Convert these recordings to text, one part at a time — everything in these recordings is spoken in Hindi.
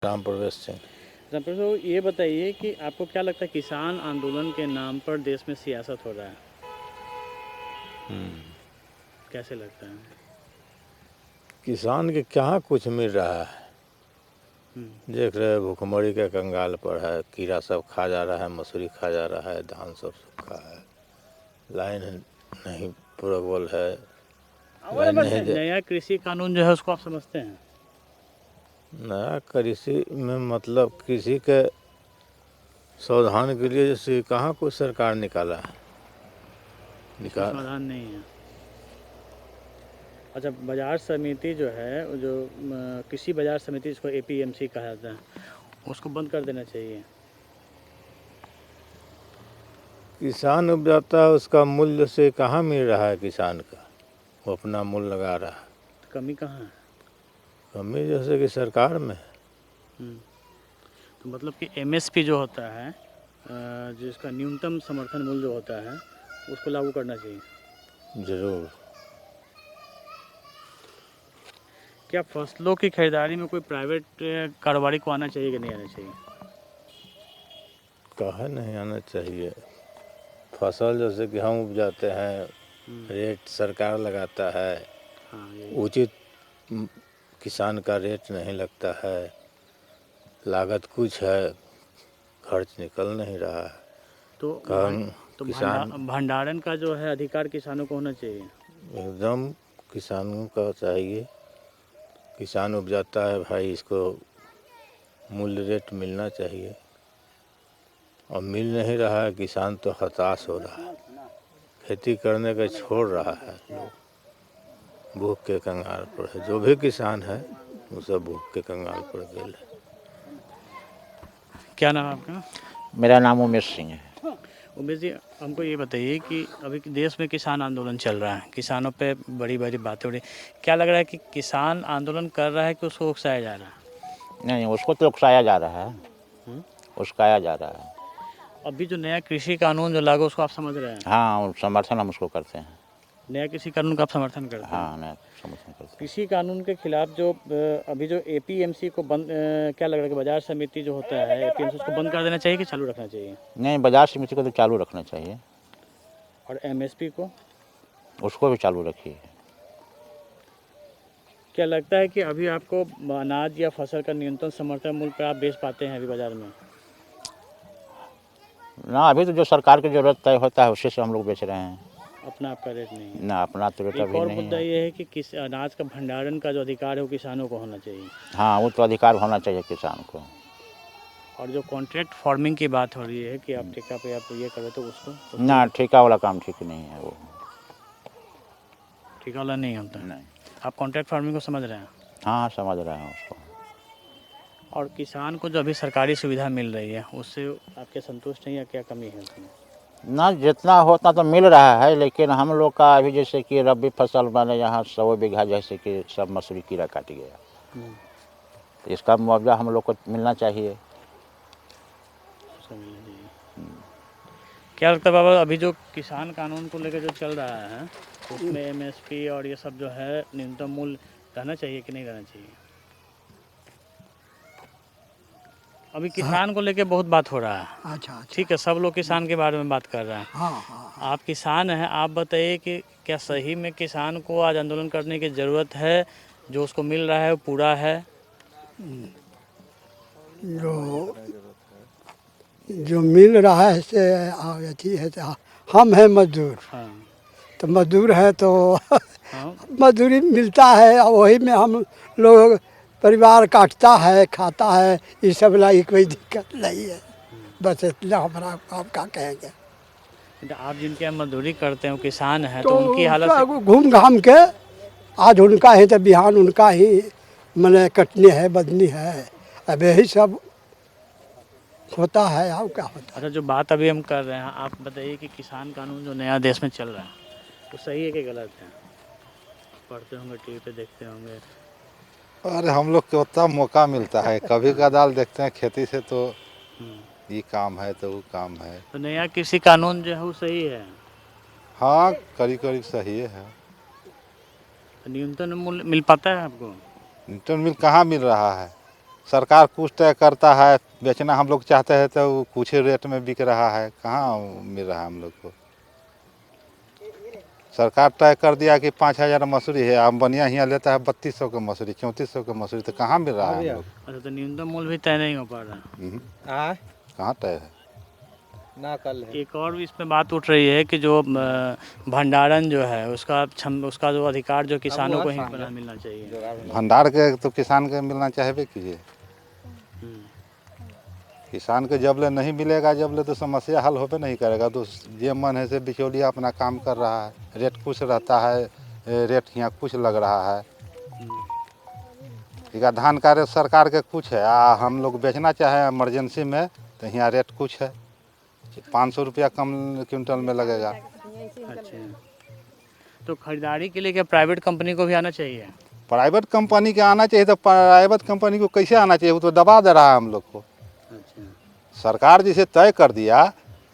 राम प्रवेश सिंह। रामपुर साहब, ये बताइए कि आपको क्या लगता है किसान आंदोलन के नाम पर देश में सियासत हो रहा है? कैसे लगता है? किसान के कहाँ कुछ मिल रहा है। हम्म, देख रहे भूखमरी के कंगाल पर है, कीड़ा सब खा जा रहा है, मसूरी खा जा रहा है, धान सब सूखा है, लाइन नहीं प्रबल है, लाइन नहीं दे। नया कृषि कानून जो है उसको आप समझते हैं? नया कृषि में मतलब कृषि के सावधान के लिए जैसे कहाँ कोई सरकार निकाला है। इसमें समाधान नहीं है। अच्छा, बाजार समिति जो है, वो जो कृषि बाजार समिति, जिसको एपीएमसी कहा जाता है, उसको बंद कर देना चाहिए। किसान उपजाता है, उसका मूल्य से कहाँ मिल रहा है किसान का, वो अपना मूल्य लगा रहा है। तो कमी कहाँ है? कमी जैसे कि सरकार में। तो मतलब कि एमएसपी जो होता है, जिसका न्यूनतम समर्थन मूल्य जो होता है, उसको लागू करना चाहिए। जरूर। क्या फसलों की खरीदारी में कोई प्राइवेट कारोबारी को आना चाहिए कि नहीं आना चाहिए? काहे नहीं आना चाहिए। फसल जैसे कि हम उपजाते हैं, रेट सरकार लगाता है, हाँ, यही। उचित किसान का रेट नहीं लगता है, लागत कुछ है, खर्च निकल नहीं रहा है। तो तो किसान भंडारण का जो है अधिकार किसानों को होना चाहिए। एकदम किसानों का चाहिए। किसान उपजाता है भाई, इसको मूल्य रेट मिलना चाहिए, और मिल नहीं रहा है। किसान तो हताश हो रहा है, खेती करने का छोड़ रहा है लोग, भूख के कंगाल पर है। जो भी किसान है वो सब भूख के कंगाल पर गेल है। क्या नाम है आपका? मेरा नाम उमेश सिंह है। उमेश जी, हमको ये बताइए कि अभी देश में किसान आंदोलन चल रहा है, किसानों पे बड़ी बड़ी बातें हो रही, क्या लग रहा है कि किसान आंदोलन कर रहा है कि उसको उकसाया जा रहा है? नहीं, उसको तो उकसाया जा रहा है, उकसाया जा रहा है। अभी जो नया कृषि कानून जो लागू, उसको आप समझ रहे हैं? हाँ, समर्थन हम उसको करते हैं। नया कृषि कानून का आप समर्थन करते हैं? हाँ, मैं समर्थन करते हैं। कृषि कानून के खिलाफ जो अभी जो एपीएमसी को बंद, क्या लग रहा है कि बाजार समिति जो होता है एपीएमसी, उसको बंद कर देना चाहिए कि चालू रखना चाहिए? नहीं, बाजार समिति को तो चालू रखना चाहिए। और एमएसपी को? उसको भी चालू रखिए। क्या लगता है कि अभी आपको अनाज या फसल का न्यूनतम समर्थन मूल्य पर आप बेच पाते हैं अभी बाजार में? ना, अभी तो जो सरकार की ज़रूरत तय होता है उसी से हम लोग बेच रहे हैं। अपना आपका रेट नहीं है? ना, अपना तो रेट एक अभी और नहीं मुद्दा है। ये है कि किस अनाज का भंडारण का जो अधिकार है वो किसानों को होना चाहिए। हाँ, वो तो अधिकार होना चाहिए किसान को। और जो कॉन्ट्रैक्ट फार्मिंग की बात हो रही है कि आप ठेका पे आप ये करो, तो उसको ना, ठेका वाला काम ठीक नहीं है वो। ठेका वाला नहीं होता। नहीं। आप कॉन्ट्रैक्ट फार्मिंग को समझ रहे हैं? हाँ, समझ रहे हैं उसको। और किसान को जो अभी सरकारी सुविधा मिल रही है उससे आपके संतुष्ट हैं या क्या कमी है उसमें? ना, जितना होता तो मिल रहा है, लेकिन हम लोग का अभी जैसे कि रबी फसल बने यहाँ 100 बीघा जैसे कि सब मसूरी कीड़ा काट गया, तो इसका मुआवजा हम लोग को मिलना चाहिए। क्या लगता है बाबा, अभी जो किसान कानून को लेकर जो चल रहा है उसमें एमएसपी और ये सब जो है न्यूनतम मूल्य रहना चाहिए कि नहीं रहना चाहिए? अभी किसान को लेके बहुत बात हो रहा है। अच्छा। ठीक है, सब लोग किसान के बारे में बात कर रहे हैं। हाँ। आप किसान हैं, आप बताइए कि क्या सही में किसान को आज आंदोलन करने की ज़रूरत है? जो उसको मिल रहा है वो पूरा है? जो मिल रहा है से अथी है तो हम हैं मजदूर। हाँ। तो मजदूर है तो हाँ। मजदूरी मिलता है और वही में हम लोग परिवार काटता है, खाता है। ये सब लाई कोई दिक्कत नहीं है। बस इतना हमारा आप क्या कहेंगे। तो आप जिनके यहाँ मजदूरी करते हैं वो किसान हैं, तो तो उनकी हालत से... घूम घाम के आज उनका ही तो बिहान उनका ही मैंने कटनी है, बदनी है। अब यही सब होता है। और क्या होता है। अच्छा, जो बात अभी हम कर रहे हैं, आप बताइए कि किसान कानून जो नया देश में चल रहा है वो सही है कि गलत है? पढ़ते होंगे, टीवी पे देखते होंगे। अरे हम लोग को उतना मौका मिलता है, कभी कदाल देखते हैं खेती से, तो ये काम है तो वो काम है। तो नया कृषि कानून जो है वो सही है? हाँ, करीब करीब सही है। न्यूनतम मूल्य मिल पाता है आपको? न्यूटन मिल कहाँ मिल रहा है, सरकार कुछ तय करता है, बेचना हम लोग चाहते हैं तो वो कुछ ही रेट में बिक रहा है, कहाँ मिल रहा है हम लोग को। सरकार तय कर दिया कि 5,000 मसूरी है, हम बनिया यहाँ लेता है 3200 का मसूरी, 3400 का मसूरी, तो कहाँ मिल रहा है हम लोग। अच्छा, तो न्यूनतम मूल्य भी तय नहीं हो पा रहा। कहाँ तय है। ना कल है। एक और भी इसमें बात उठ रही है कि जो भंडारण जो है उसका जो अधिकार जो किसानों को ही मिलना चाहिए। भंडार के तो किसान के मिलना चाहिए कीजिए। किसान के जबले नहीं मिलेगा जबले तो समस्या हल होबे नहीं करेगा। तो जे मन है से बिचौलिया अपना काम कर रहा है, रेट कुछ रहता है, रेट यहाँ कुछ लग रहा है। ठीक है, धान का रेट सरकार के कुछ है, हम लोग बेचना चाहे इमरजेंसी में तो यहाँ रेट कुछ है, 500 रुपया कम क्विंटल में लगेगा। अच्छा, तो खरीदारी के लिए क्या प्राइवेट कंपनी को भी आना चाहिए? प्राइवेट कंपनी के आना चाहिए, तो प्राइवेट कंपनी को कैसे आना चाहिए, वो तो दबा दे रहा है हम लोग को। अच्छा, सरकार जिसे तय कर दिया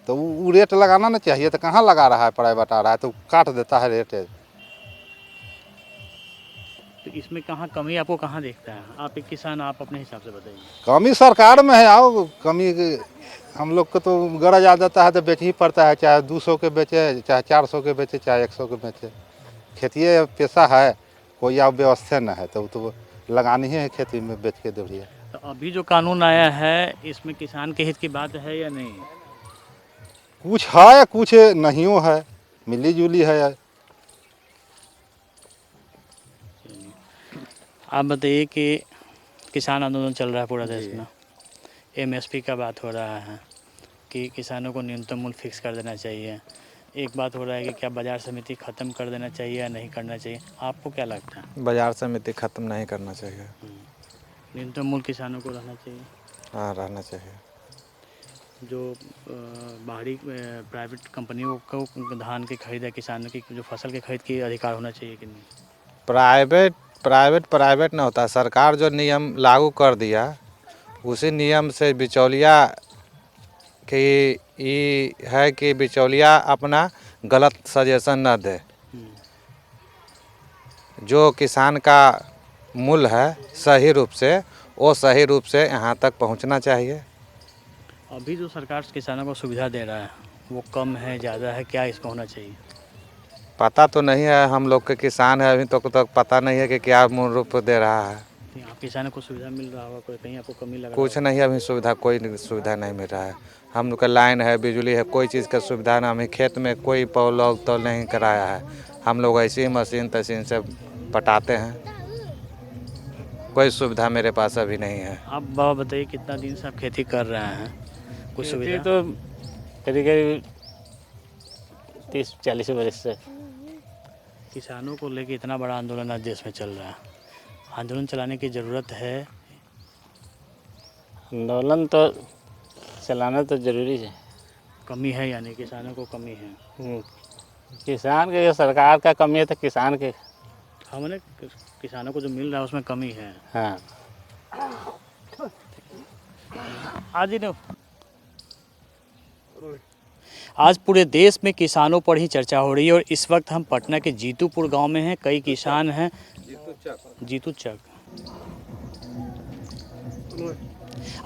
तो वो रेट लगाना ना चाहिए, तो कहाँ लगा रहा है, प्राइवेट आ रहा है तो काट देता है रेट। तो इसमें कहाँ कमी आपको कहाँ देखता है? आप एक किसान, आप अपने हिसाब से बताइए। कमी सरकार में है, आओ कमी हम लोग को तो गरज आ जाता है तो बेच ही पड़ता है, चाहे 200 के बेचे, चाहे 400 के बेचे, चाहे 100 के बेचे। खेती पेशा है, कोई आप व्यवस्था न है तो लगानी ही है खेती में, बेच के दौड़िए। तो अभी जो कानून आया है इसमें किसान के हित की बात है या नहीं? कुछ है कुछ नहीं है, मिली जुली है। आप बताइए कि किसान आंदोलन चल रहा है पूरा देश में, एमएसपी का बात हो रहा है कि किसानों को न्यूनतम मूल्य फिक्स कर देना चाहिए। एक बात हो रहा है कि क्या बाजार समिति ख़त्म कर देना चाहिए या नहीं करना चाहिए? आपको क्या लगता है? बाजार समिति ख़त्म नहीं करना चाहिए। न्यूनतम मूल्य किसानों को रहना चाहिए। हाँ, रहना चाहिए। जो बाहरी प्राइवेट कंपनियों को धान की खरीद है, किसानों की जो फसल की खरीद की अधिकार होना चाहिए कि नहीं? प्राइवेट ना होता, सरकार जो नियम लागू कर दिया उसी नियम से बिचौलिया की ये है कि बिचौलिया अपना गलत सजेशन न दे। जो किसान का मूल्य है सही रूप से, वो सही रूप से यहाँ तक पहुँचना चाहिए। अभी जो सरकार किसानों को सुविधा दे रहा है वो कम है, ज़्यादा है, क्या इसको होना चाहिए? पता तो नहीं है, हम लोग के किसान है, अभी तक पता नहीं है कि क्या मूल रूप दे रहा है। आप किसानों को सुविधा मिल रहा होगा, कोई कहीं आपको कमी लगा? कुछ नहीं, अभी सुविधा कोई सुविधा नहीं मिल रहा है। हम लोग का लाइन है, बिजली है, कोई चीज़ का सुविधा ना। हमें खेत में कोई पौलौग तो नहीं कराया है। हम लोग ऐसे ही मशीन तशीन से पटाते हैं, कोई सुविधा मेरे पास अभी नहीं है। आप बाबा बताइए, कितना दिन से आप खेती कर रहे हैं? कुछ सुविधा? तो करीब करीब 30-40 वर्ष से। किसानों को लेकर इतना बड़ा आंदोलन आज देश में चल रहा है, आंदोलन चलाने की ज़रूरत है? आंदोलन तो चलाना तो जरूरी है। कमी है यानी किसानों को कमी है? किसान के, सरकार का कमी है तो किसान के। हमने किसानों को जो मिल रहा है उसमें कमी है। हाँ, आज पूरे देश में किसानों पर ही चर्चा हो रही है और इस वक्त हम पटना के जीतूपुर गांव में हैं। कई किसान हैं, जीतू चक।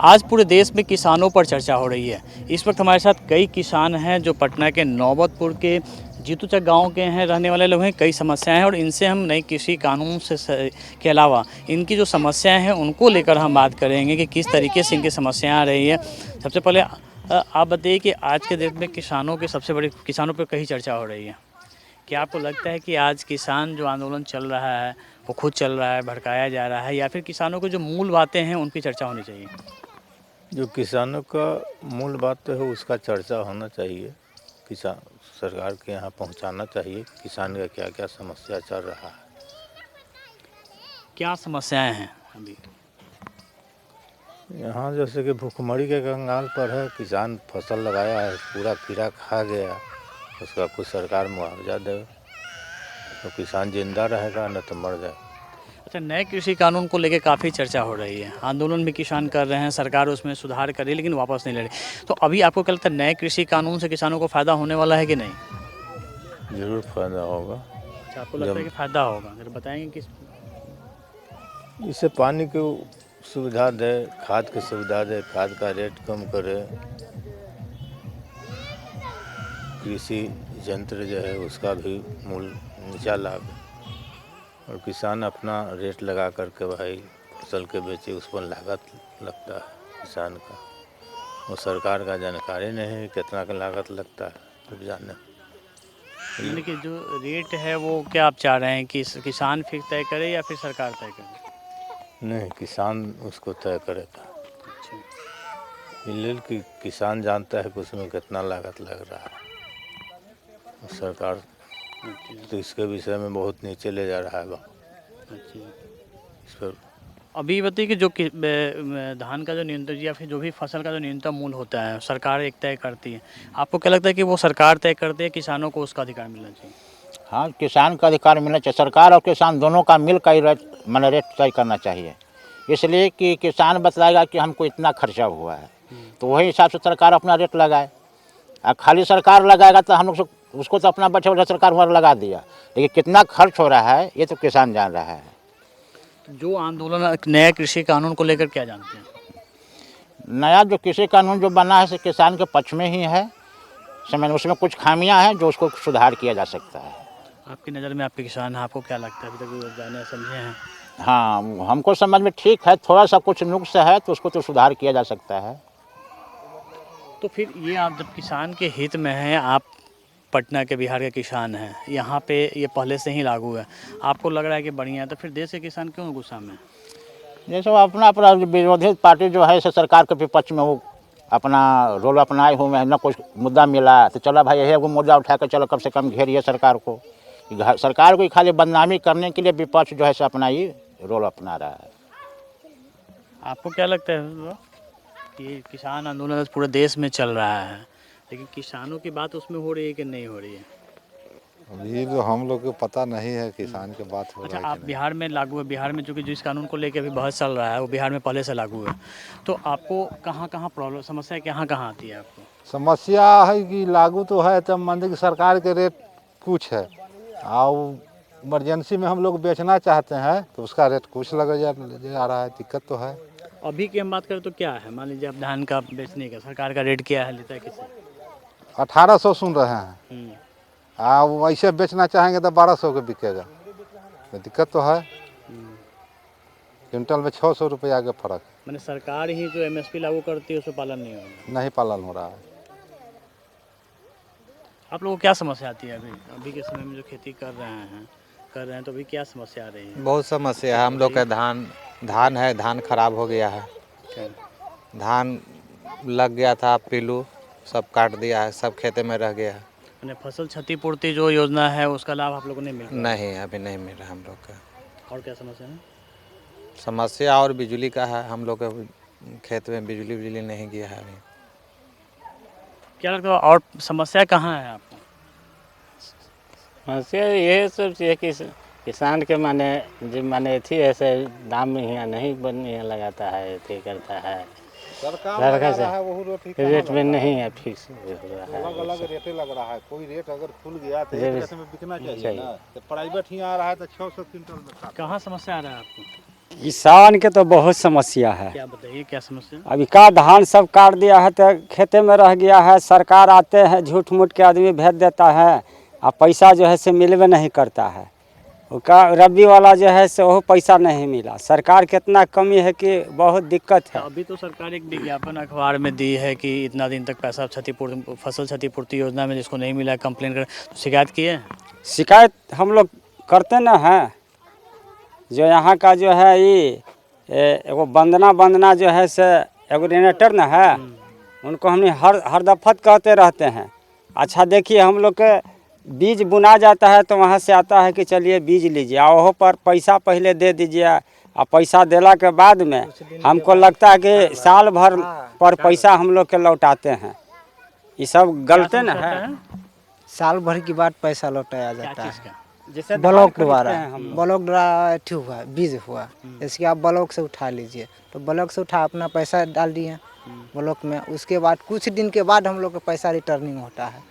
आज पूरे देश में किसानों पर चर्चा हो रही है। इस वक्त हमारे साथ कई किसान हैं जो पटना के नौबतपुर के जीतूचक गांव के हैं, रहने वाले लोग हैं। कई समस्याएं हैं और इनसे हम नई कृषि कानून से के अलावा इनकी जो समस्याएं हैं उनको लेकर हम बात करेंगे कि किस तरीके से इनकी समस्याएं आ रही है। सबसे पहले आप बताइए कि आज के दिन में किसानों के सबसे बड़ी, किसानों पर कहीं चर्चा हो रही है, क्या आपको लगता है कि आज किसान जो आंदोलन चल रहा है वो खुद चल रहा है, भड़काया जा रहा है, या फिर किसानों को जो मूल बातें हैं उनकी चर्चा होनी चाहिए? जो किसानों का मूल बात है उसका चर्चा होना चाहिए, किसान सरकार के यहाँ पहुँचाना चाहिए किसान का क्या क्या समस्या चल रहा है। क्या समस्याएं हैं अभी? यहाँ जैसे कि भूखमरी के कंगाल पर है, किसान फसल लगाया है, पूरा कीड़ा खा गया, उसका कुछ सरकार मुआवजा दे तो किसान जिंदा रहेगा, न तो मर जाए। अच्छा, नए कृषि कानून को लेकर काफ़ी चर्चा हो रही है, आंदोलन भी किसान कर रहे हैं, सरकार उसमें सुधार कर रही है लेकिन वापस नहीं ले रही। तो अभी आपको क्या लगता है, नए कृषि कानून से किसानों को फ़ायदा होने वाला है कि नहीं? ज़रूर फायदा होगा। अच्छा, आपको लगता है कि फ़ायदा होगा? अगर बताएंगे कि इससे पानी की सुविधा दे, खाद की सुविधा दे, खाद का रेट कम करे, कृषि यंत्र जो है उसका भी मूल्य नीचा लावे और किसान अपना रेट लगा करके भाई फसल के बेचे, उस पर लागत लगता है किसान का। वो सरकार का जानकारी नहीं है कितना का लागत लगता है उपजाने। यानी कि जो रेट है वो क्या आप चाह रहे हैं कि किसान फिर तय करे या फिर सरकार तय करे? नहीं, किसान उसको तय करेगा। इसलिए कि किसान जानता है कि उसमें कितना लागत लग रहा है। और सरकार तो इसके विषय में बहुत नीचे ले जा रहा है इस पर। अभी बताइए कि जो धान का जो न्यूनतम या फिर जो भी फसल का जो न्यूनतम मूल्य होता है सरकार एक तय करती है, आपको क्या लगता है कि वो सरकार तय करती है, किसानों को उसका अधिकार मिलना चाहिए? हाँ, किसान का अधिकार मिलना चाहिए। सरकार और किसान दोनों का मिल कर ही रेट तय करना चाहिए। इसलिए कि किसान बतलाएगा कि हमको इतना खर्चा हुआ है, तो वही हिसाब से सरकार अपना रेट लगाए। और खाली सरकार लगाएगा तो हम लोग उसको तो अपना बचा सरकार वहाँ लगा दिया, लेकिन कितना खर्च हो रहा है ये तो किसान जान रहा है। जो आंदोलन नया कृषि कानून को लेकर क्या जानते हैं? नया जो कृषि कानून जो बना है किसान के पक्ष में ही है। समझ, उसमें कुछ खामियां हैं जो उसको सुधार किया जा सकता है। आपकी नज़र में आपके किसान हैं, आपको क्या लगता है अभी तक जाने समझे हैं? हाँ, हमको समझ में ठीक है, थोड़ा सा कुछ नुक्स है तो उसको तो सुधार किया जा सकता है। तो फिर ये आप जब किसान के हित में हैं, आप पटना के बिहार के किसान हैं, यहाँ पे ये पहले से ही लागू है, आपको लग रहा है कि बढ़िया है, तो फिर देश के किसान क्यों गुस्सा में? जैसे वो अपना अपना विरोधी पार्टी जो है सरकार के विपक्ष में वो अपना रोल अपनाए हुए हैं। न कुछ मुद्दा मिला तो चलो भाई यही वो मुद्दा उठा कर चलो कम से कम घेरिए सरकार को। सरकार को खाली बदनामी करने के लिए विपक्ष जो है अपना ये रोल अपना रहा है। आपको क्या लगता है कि किसान आंदोलन पूरे देश में चल रहा है, लेकिन किसानों की बात उसमें हो रही है कि नहीं हो रही है? अभी तो हम लोग को पता नहीं है किसान की बात हो अच्छा, रहा है आप कि नहीं। बिहार में लागू है, बिहार में चूँकि जिस कानून को लेकर अभी बहस चल रहा है वो बिहार में पहले से लागू है, तो आपको कहाँ कहाँ प्रॉब्लम समस्या कहाँ कहाँ आती है आपको? समस्या है कि लागू तो है, तो मान कि सरकार के रेट कुछ है और इमरजेंसी में हम लोग बेचना चाहते हैं तो उसका रेट कुछ लग जा रहा है। दिक्कत तो है। अभी की हम बात करें तो क्या है, मान लीजिए आप धान का बेचने का सरकार का रेट क्या है, लेता है किसी? 1800 सुन रहे हैं, वो ऐसे बेचना चाहेंगे तो 1200 के बिकेगा। तो दिक्कत तो है। क्विंटल में 600 रुपया का फर्क। मैंने सरकार ही जो MSP लागू करती है उसमें पालन नहीं हो रहा। नहीं पालन हो रहा है। आप लोगों को क्या समस्या आती है अभी के समय में जो खेती कर रहे हैं तो अभी क्या समस्या आ रही है? बहुत समस्या है। हम लोग का धान है, धान खराब हो गया है। धान लग गया था, पिल्लू सब काट दिया है, सब खेते में रह गया है। मैंने फसल क्षतिपूर्ति जो योजना है उसका लाभ आप लोगों ने मिल रहा? नहीं, अभी नहीं मिल रहा हम लोग का। और क्या समस्या है? समस्या और बिजली का है। हम लोग के खेत में बिजली नहीं गया है अभी। क्या लगता है और समस्या कहाँ है आपको? समस्या ये सब चीज़ कि किसान के माने थी ऐसे दाम यहाँ नहीं यहाँ लगाता है, अथी करता है सरकार से रेट में नहीं है, फिक्स हो रहा है। अलग अलग रेट लग रहा है। कोई रेट अगर खुल गया तो एक रेट में बिकना चाहिए ना। तो प्राइवेट ही आ रहा है तो 600 क्विंटल में। कहाँ समस्या आ रहा है आपको? किसान के तो बहुत समस्या है। क्या बताइए क्या समस्या? अभी का धान सब काट दिया है तो खेते में रह गया है। सरकार आते हैं झूठ मूठ के आदमी भेज देता है और पैसा जो है से मिलवे नहीं करता है। उसका रबी वाला जो है से वो पैसा नहीं मिला। सरकार कितना कमी है कि बहुत दिक्कत है। अभी तो सरकार एक विज्ञापन अखबार में दी है कि इतना दिन तक पैसा क्षतिपूर्ति फसल क्षतिपूर्ति योजना में जिसको नहीं मिला कंप्लेन कर, तो शिकायत किए? शिकायत हम लोग करते न हैं। जो यहाँ का जो है ये वो वंदना जो है से एग्रीनेटर न है, उनको हमने हर दफत कहते रहते हैं। अच्छा देखिए, हम लोग के बीज बुना जाता है तो वहाँ से आता है कि चलिए बीज लीजिए, और वहाँ पर पैसा पहले दे दीजिए। और पैसा देला के बाद में हमको लगता है कि साल भर पर पैसा हम लोग के लौटाते हैं। ये सब गलती न है। साल भर के बाद पैसा लौटाया जाता है। जैसे ब्लॉक द्वारा अथी हुआ, बीज हुआ, इसके आप ब्लॉक से उठा लीजिए, तो ब्लॉक से उठा अपना पैसा डाल दिए ब्लॉक में। उसके बाद कुछ दिन के बाद हम लोग का पैसा रिटर्निंग होता है।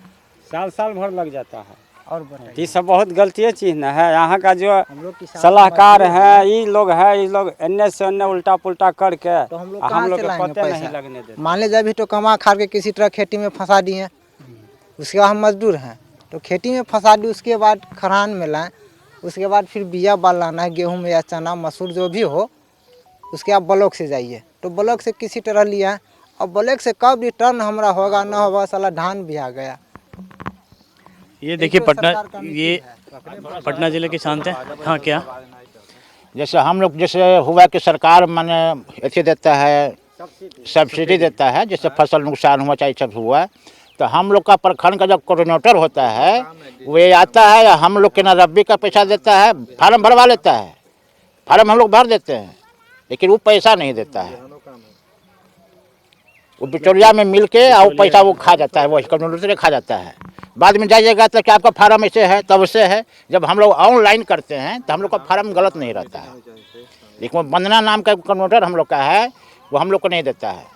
साल भर लग जाता है। और बताइए। ये सब बहुत गलती चीज़ न है। यहाँ का जो हम लोग किसान सलाहकार है ये लोग एन्ने से एन्ने उल्टा पुल्टा करके तो हम लोग हम कहाँ लोग से को लाएंगे पते नहीं पैसा? लगने देते। मान लीजिए अभी तो कमा खा के किसी तरह खेती में फंसा दिए, उसके बाद हम मजदूर हैं तो खेती में फंसा दी, उसके बाद खरान में लाएं, उसके बाद फिर बिया बाल लाना है, गेहूँ में या चना मसूर जो भी हो, उसके आप ब्लॉक से जाइए तो ब्लॉक से किसी तरह लिया, और ब्लॉक से कब रिटर्न हमारा होगा ना होगा, साला धान भी आ गया। ये देखिए तो पटना, सरकार का नीति ये है। पटना जिले के किसान थे। हाँ क्या? जैसे हम लोग जैसे हुआ कि सरकार माने अथी देता है, सब्सिडी देता है, जैसे फसल नुकसान हुआ चाहे सब हुआ, तो हम लोग का प्रखंड का जो कोऑर्डिनेटर होता है वे आता है, हम लोग के ना रब्बी का पैसा देता है, फार्म भरवा लेता है, फार्म हम लोग भर देते हैं, लेकिन वो पैसा नहीं देता है, वो बिचौलिया में मिल के और पैसा वो खा जाता है, वो कोऑर्डिनेटर खा जाता है। बाद में जाइएगा तो कि आपका फार्म ऐसे है तब से है, जब हम लोग ऑनलाइन करते हैं तो हम लोग का फार्म गलत नहीं रहता है, लेकिन वो वंदना नाम का कोऑर्डिनेटर हम लोग का है, वो हम लोग को नहीं देता है।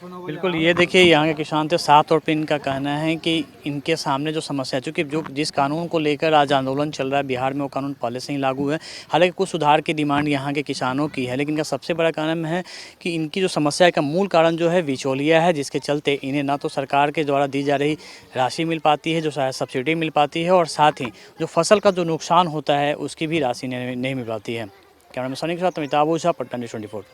बिल्कुल, ये देखिए यहाँ के किसान थे। साथ और पे इनका कहना है कि इनके सामने जो समस्या है, चूँकि जो जिस कानून को लेकर आज आंदोलन चल रहा है बिहार में, वो कानून पहले से ही लागू है। हालांकि कुछ सुधार की डिमांड यहाँ के किसानों की है, लेकिन इनका सबसे बड़ा कारण है कि इनकी जो समस्या का मूल कारण जो है बिचौलिया है, जिसके चलते इन्हें ना तो सरकार के द्वारा दी जा रही राशि मिल पाती है, जो सब्सिडी मिल पाती है, और साथ ही जो फसल का जो नुकसान होता है उसकी भी राशि नहीं मिल पाती है। कैमरा में सनी के साथ अमिताभ ओझा, पटना न्यूज़ 24।